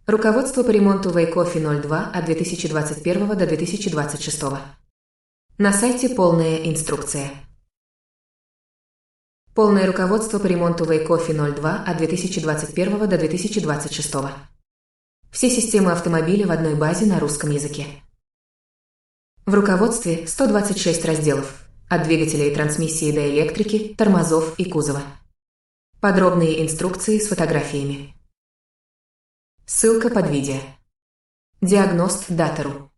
Руководство по ремонту Вейкофи 02 от 2021 до 2026. На сайте полная инструкция. Полное руководство по ремонту Вейкофи 02 от 2021 до 2026. Все системы автомобиля в одной базе на русском языке. В руководстве 126 разделов, от двигателя и трансмиссии до электрики, тормозов и кузова. Подробные инструкции с фотографиями. Ссылка под видео. Диагност Дата.ру